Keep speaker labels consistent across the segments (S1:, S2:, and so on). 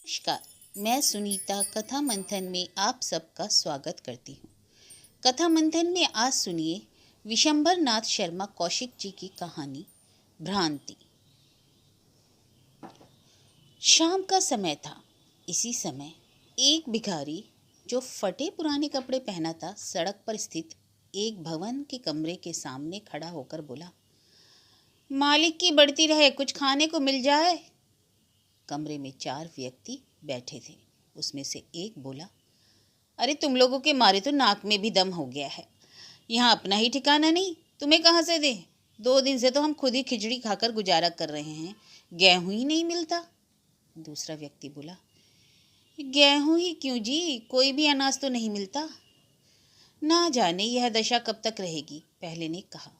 S1: नमस्कार। मैं सुनीता कथा मंथन में आप सबका स्वागत करती हूँ। कथा मंथन में आज सुनिए विशंबर नाथ शर्मा कौशिक जी की कहानी भ्रांति। शाम का समय था। इसी समय एक भिखारी जो फटे पुराने कपड़े पहना था, सड़क पर स्थित एक भवन के कमरे के सामने खड़ा होकर बोला, मालिक की बढ़ती रहे, कुछ खाने को मिल जाए। कमरे में 4 व्यक्ति बैठे थे। उसमें से एक बोला, अरे तुम लोगों के मारे तो नाक में भी दम हो गया है। यहाँ अपना ही ठिकाना नहीं, तुम्हें कहाँ से दे। 2 दिन से तो हम खुद ही खिचड़ी खाकर गुजारा कर रहे हैं, गेहूं ही नहीं मिलता। दूसरा व्यक्ति बोला, गेहूं ही क्यों जी, कोई भी अनाज तो नहीं मिलता। ना जाने यह दशा कब तक रहेगी, पहले ने कहा।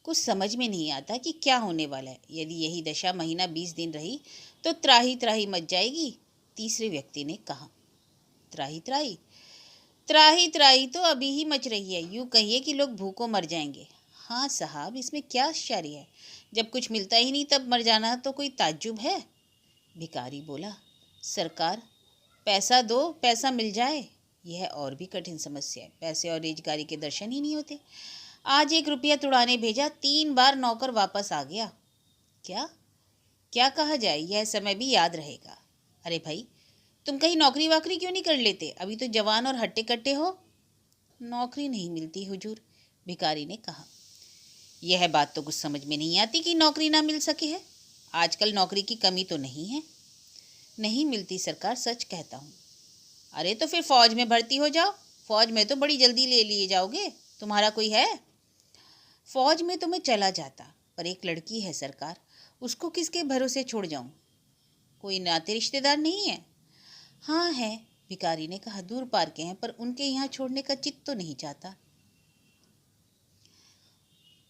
S1: कुछ समझ में नहीं आता कि क्या होने वाला है। यदि यही दशा महीना 20 दिन रही तो त्राही त्राही मच जाएगी। तीसरे व्यक्ति ने कहा, त्राही त्राही त्राही त्राही तो अभी ही मच रही है, यूं कहिए कि लोग भूखों मर जाएंगे। हाँ साहब, इसमें क्या आश्चर्य है, जब कुछ मिलता ही नहीं तब मर जाना तो कोई ताज्जुब है। भिखारी बोला, सरकार पैसा दो, पैसा मिल जाए। यह और भी कठिन समस्या है, पैसे और रोजगारी के दर्शन ही नहीं होते। आज 1 रुपया तुड़ाने भेजा, 3 बार नौकर वापस आ गया। क्या क्या कहा जाए, यह समय भी याद रहेगा। अरे भाई, तुम कहीं नौकरी वाकरी क्यों नहीं कर लेते, अभी तो जवान और हट्टे कट्टे हो। नौकरी नहीं मिलती हुजूर, भिखारी ने कहा। यह बात तो कुछ समझ में नहीं आती कि नौकरी ना मिल सके है। आजकल नौकरी की कमी तो नहीं है। नहीं मिलती सरकार, सच कहता हूँ। अरे तो फिर फौज में भर्ती हो जाओ, फौज में तो बड़ी जल्दी ले लिए जाओगे। तुम्हारा कोई है? फौज में तो मैं चला जाता, पर एक लड़की है सरकार, उसको किसके भरोसे छोड़ जाऊं। कोई नाते रिश्तेदार नहीं है? हाँ है, भिखारी ने कहा, दूर पार के हैं, पर उनके यहाँ छोड़ने का चित्त तो नहीं चाहता।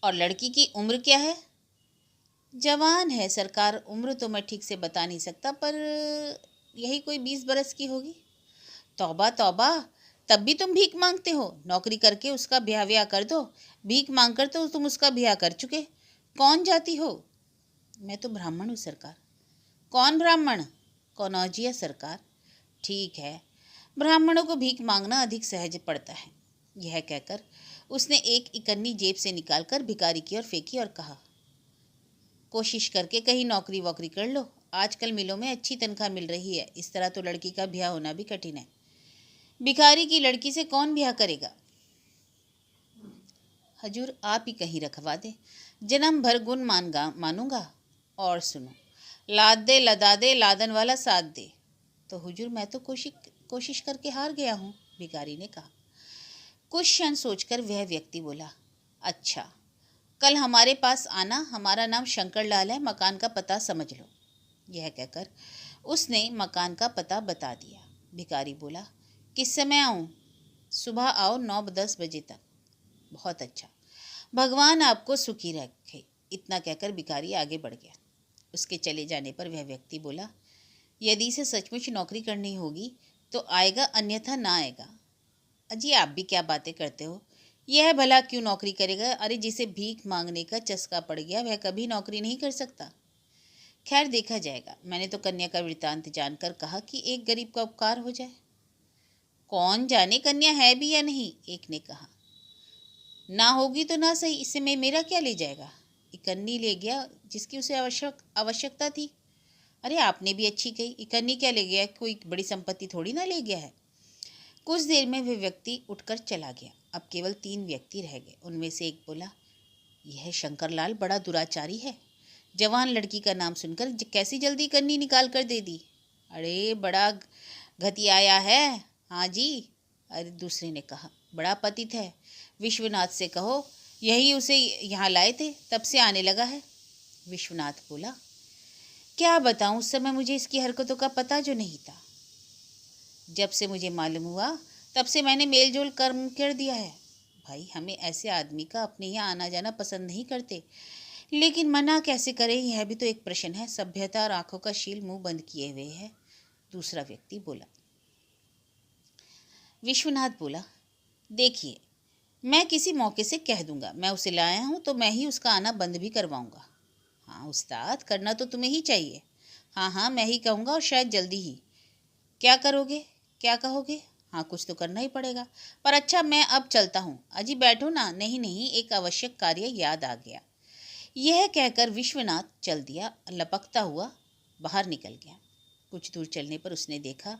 S1: और लड़की की उम्र क्या है? जवान है सरकार, उम्र तो मैं ठीक से बता नहीं सकता, पर यही कोई 20 बरस की होगी। तौबा तौबा, तब भी तुम भीख मांगते हो। नौकरी करके उसका ब्याह कर दो, भीख मांग कर तो तुम उसका ब्याह कर चुके। कौन जाति हो? मैं तो ब्राह्मण हूँ सरकार। कौन ब्राह्मण? कौनौजिया सरकार। ठीक है, ब्राह्मणों को भीख मांगना अधिक सहज पड़ता है। यह कहकर उसने एक इकन्नी जेब से निकालकर भिखारी की ओर फेंकी और कहा, कोशिश करके कहीं नौकरी वोकरी कर लो, आजकल मिलों में अच्छी तनख्वाह मिल रही है। इस तरह तो लड़की का ब्याह होना भी कठिन है। भिखारी की लड़की से कौन ब्याह करेगा? हजूर आप ही कहीं रखवा दे, जन्म भर गुण मानूंगा। और सुनो, लाद दे लदा दे, लादन वाला साथ दे। तो हुजूर मैं तो कोशिश करके हार गया हूँ, भिखारी ने कहा। कुछ क्षण सोचकर वह व्यक्ति बोला, अच्छा, कल हमारे पास आना, हमारा नाम शंकर लाल है, मकान का पता समझ लो। यह कहकर उसने मकान का पता बता दिया। भिखारी बोला, किस समय आऊँ? सुबह आओ, 9-10 बजे तक। बहुत अच्छा, भगवान आपको सुखी रखे। इतना कहकर भिखारी आगे बढ़ गया। उसके चले जाने पर वह व्यक्ति बोला, यदि इसे सचमुच नौकरी करनी होगी तो आएगा, अन्यथा ना आएगा। अजी आप भी क्या बातें करते हो, यह भला क्यों नौकरी करेगा? अरे जिसे भीख मांगने का चस्का पड़ गया वह कभी नौकरी नहीं कर सकता। खैर देखा जाएगा। मैंने तो कन्या का वृत्तांत जानकर कहा कि एक गरीब का उपकार हो जाए। कौन जाने कन्या है भी या नहीं, एक ने कहा। ना होगी तो ना सही, इससे मैं मेरा क्या ले जाएगा। इकन्नी ले गया जिसकी उसे आवश्यकता थी। अरे आपने भी अच्छी कही, इकन्नी क्या ले गया, कोई बड़ी संपत्ति थोड़ी ना ले गया है। कुछ देर में वह व्यक्ति उठकर चला गया। अब केवल 3 व्यक्ति रह गए। उनमें से एक बोला, यह शंकरलाल बड़ा दुराचारी है, जवान लड़की का नाम सुनकर कैसी जल्दी कन्नी निकाल कर दे दी। अरे बड़ा घतियाया है। हाँ जी। अरे दूसरे ने कहा, बड़ा पतित है, विश्वनाथ से कहो, यही उसे यहाँ लाए थे, तब से आने लगा है। विश्वनाथ बोला, क्या बताऊं, उस समय मुझे इसकी हरकतों का पता जो नहीं था। जब से मुझे मालूम हुआ तब से मैंने मेल जोल कर दिया है। भाई हमें ऐसे आदमी का अपने यहाँ आना जाना पसंद नहीं करते, लेकिन मना कैसे करें, यह भी तो एक प्रश्न है। सभ्यता और आंखों का शील मुंह बंद किए हुए है। दूसरा व्यक्ति बोला। विश्वनाथ बोला, देखिए, मैं किसी मौके से कह दूंगा, मैं उसे लाया हूँ तो मैं ही उसका आना बंद भी करवाऊंगा। हाँ उस्ताद, करना तो तुम्हें ही चाहिए। हाँ हाँ, मैं ही कहूँगा और शायद जल्दी ही। क्या करोगे? क्या कहोगे? हाँ, कुछ तो करना ही पड़ेगा। पर अच्छा, मैं अब चलता हूँ। अजी बैठो ना। नहीं नहीं, एक आवश्यक कार्य याद आ गया। यह कहकर विश्वनाथ चल दिया, लपकता हुआ बाहर निकल गया। कुछ दूर चलने पर उसने देखा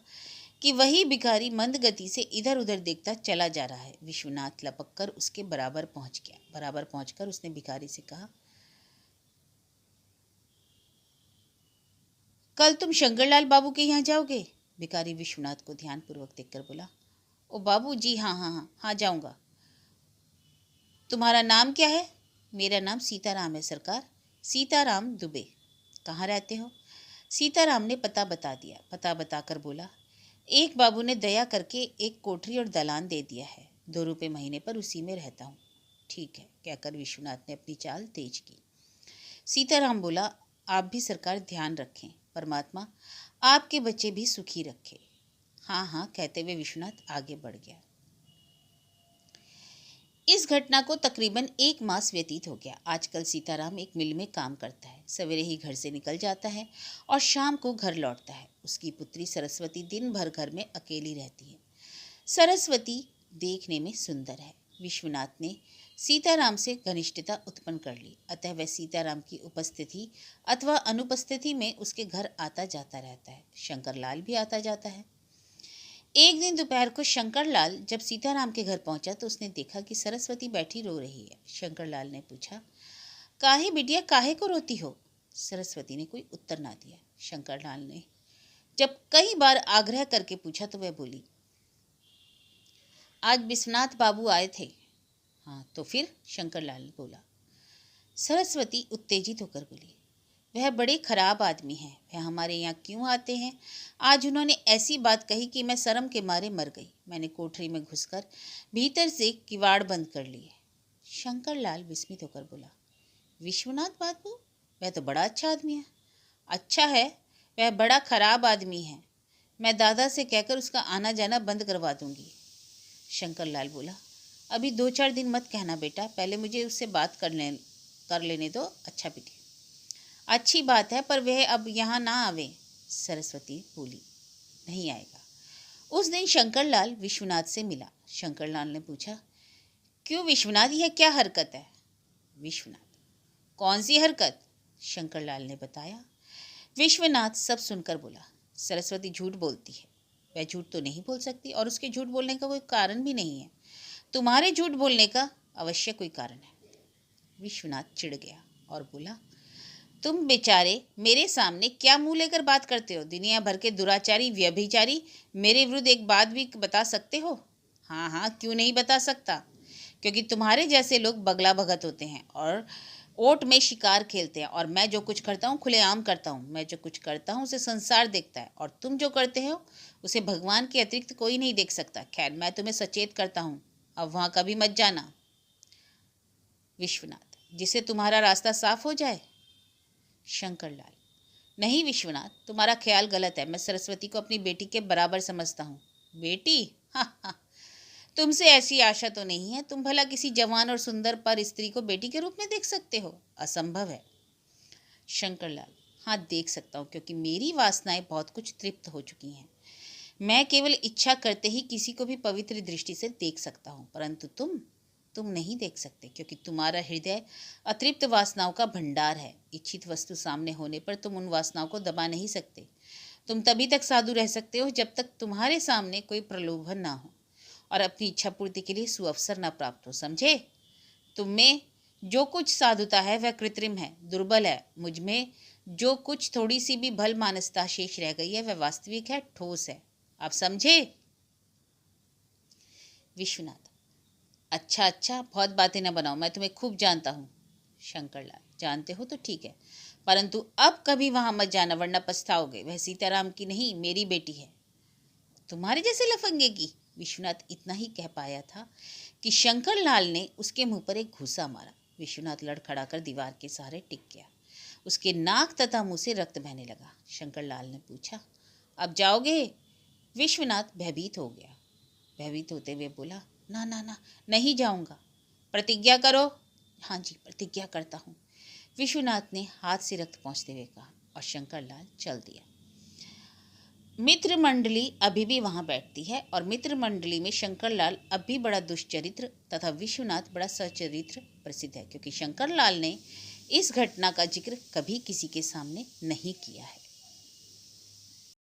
S1: कि वही भिखारी मंद गति से इधर उधर देखता चला जा रहा है। विश्वनाथ लपक कर उसके बराबर पहुंच गया। बराबर पहुंचकर उसने भिखारी से कहा, कल तुम शंकरलाल बाबू के यहाँ जाओगे? भिखारी विश्वनाथ को ध्यानपूर्वक देखकर बोला, ओ बाबू जी, हाँ हाँ हाँ हाँ, जाऊंगा। तुम्हारा नाम क्या है? मेरा नाम सीताराम है सरकार। सीताराम दुबे। कहाँ रहते हो? सीताराम ने पता बता दिया। पता बताकर बोला, एक बाबू ने दया करके एक कोठरी और दलान दे दिया है, 2 रुपये महीने पर उसी में रहता हूँ। ठीक है, कहकर विश्वनाथ ने अपनी चाल तेज की। सीताराम बोला, आप भी सरकार ध्यान रखें, परमात्मा आपके बच्चे भी सुखी रखे। हाँ हाँ, कहते हुए विश्वनाथ आगे बढ़ गया। इस घटना को तकरीबन 1 मास व्यतीत हो गया। आजकल सीताराम एक मिल में काम करता है। सवेरे ही घर से निकल जाता है और शाम को घर लौटता है। उसकी पुत्री सरस्वती दिन भर घर में अकेली रहती है। सरस्वती देखने में सुंदर है। विश्वनाथ ने सीताराम से घनिष्ठता उत्पन्न कर ली, अतः वह सीताराम की उपस्थिति अथवा अनुपस्थिति में उसके घर आता जाता रहता है। शंकरलाल भी आता जाता है। एक दिन दोपहर को शंकरलाल जब सीताराम के घर पहुंचा तो उसने देखा कि सरस्वती बैठी रो रही है। शंकरलाल ने पूछा, काहे बिटिया, काहे को रोती हो? सरस्वती ने कोई उत्तर ना दिया। शंकरलाल ने जब कई बार आग्रह करके पूछा तो वह बोली, आज विश्वनाथ बाबू आए थे। हाँ तो फिर? शंकरलाल ने बोला। सरस्वती उत्तेजित होकर बोली, वह बड़े खराब आदमी हैं। वह हमारे यहाँ क्यों आते हैं? आज उन्होंने ऐसी बात कही कि मैं शर्म के मारे मर गई। मैंने कोठरी में घुसकर भीतर से किवाड़ बंद कर लिए। शंकरलाल विस्मित होकर बोला, विश्वनाथ बाबू? वह तो बड़ा अच्छा आदमी है। अच्छा है, वह बड़ा खराब आदमी है। मैं दादा से कहकर उसका आना जाना बंद करवा दूंगी। शंकरलाल बोला, अभी 2-4 दिन मत कहना बेटा, पहले मुझे उससे बात कर लेने दो। अच्छा बेटी, अच्छी बात है, पर वह अब यहाँ ना आवे। सरस्वती बोली, नहीं आएगा। उस दिन शंकरलाल विश्वनाथ से मिला। शंकरलाल ने पूछा, क्यों विश्वनाथ, यह क्या हरकत है? विश्वनाथ, कौन सी हरकत? शंकरलाल ने बताया। विश्वनाथ सब सुनकर बोला, सरस्वती झूठ बोलती है। वह झूठ तो नहीं बोल सकती और उसके झूठ बोलने का कोई कारण भी नहीं है। तुम्हारे झूठ बोलने का अवश्य कोई कारण है। विश्वनाथ चिढ़ गया और बोला, तुम बेचारे मेरे सामने क्या मुंह लेकर बात करते हो? दुनिया भर के दुराचारी व्यभिचारी मेरे विरुद्ध एक बात भी बता सकते हो? हाँ हाँ, क्यों नहीं बता सकता? क्योंकि तुम्हारे जैसे लोग बगला भगत होते हैं और ओट में शिकार खेलते हैं, और मैं जो कुछ करता हूँ खुलेआम करता हूँ। मैं जो कुछ करता हूँ उसे संसार देखता है, और तुम जो करते हो उसे भगवान के अतिरिक्त कोई नहीं देख सकता। खैर, मैं तुम्हें सचेत करता हूँ, अब वहाँ कभी मत जाना। विश्वनाथ, जिससे तुम्हारा रास्ता साफ हो जाए। शंकरलाल, नहीं विश्वनाथ, तुम्हारा ख्याल गलत है। मैं सरस्वती को अपनी बेटी के बराबर समझता हूँ। बेटी? हाँ हाँ, तुमसे ऐसी आशा तो नहीं है। तुम भला किसी जवान और सुंदर पर स्त्री को बेटी के रूप में देख सकते हो? असंभव है। शंकरलाल, हाँ देख सकता हूँ, क्योंकि मेरी वासनाएं बहुत कुछ तृप्त हो चुकी हैं। मैं केवल इच्छा करते ही किसी को भी पवित्र दृष्टि से देख सकता हूँ, परंतु तुम नहीं देख सकते, क्योंकि तुम्हारा हृदय अतृप्त वासनाओं का भंडार है। इच्छित वस्तु सामने होने पर तुम उन वासनाओं को दबा नहीं सकते। तुम तभी तक साधु रह सकते हो जब तक तुम्हारे सामने कोई प्रलोभन ना हो और अपनी इच्छा पूर्ति के लिए सुअवसर ना प्राप्त हो। समझे? तुम में जो कुछ साधुता है वह कृत्रिम है, दुर्बल है। मुझ में जो कुछ थोड़ी सी भी भल मानसता शेष रह गई है वह वास्तविक है, ठोस है। आप समझे? विश्वनाथ, अच्छा अच्छा, बहुत बातें न बनाओ, मैं तुम्हें खूब जानता हूँ। शंकरलाल, जानते हो तो ठीक है, परंतु अब कभी वहां मत जाना, वरना पछताओगे। वह सीताराम की नहीं, मेरी बेटी है। तुम्हारे जैसे लफंगे की? विश्वनाथ इतना ही कह पाया था कि शंकरलाल ने उसके मुंह पर एक घूंसा मारा। विश्वनाथ लड़खड़ाकर दीवार के सहारे टिक गया। उसके नाक तथा मुंह से रक्त बहने लगा। शंकरलाल ने पूछा, अब जाओगे? विश्वनाथ भयभीत हो गया। भयभीत होते हुए बोला, ना ना ना, नहीं जाऊंगा। प्रतिज्ञा करो। हाँ जी, प्रतिज्ञा करता हूँ। विश्वनाथ ने हाथ से रक्त पोंछते हुए कहा। और शंकरलाल चल दिया। मित्र मंडली अभी भी वहां बैठती है और मित्र मंडली में शंकरलाल अब भी बड़ा दुष्चरित्र तथा विश्वनाथ बड़ा सचरित्र प्रसिद्ध है, क्योंकि शंकरलाल ने इस घटना का जिक्र कभी किसी के सामने नहीं किया है।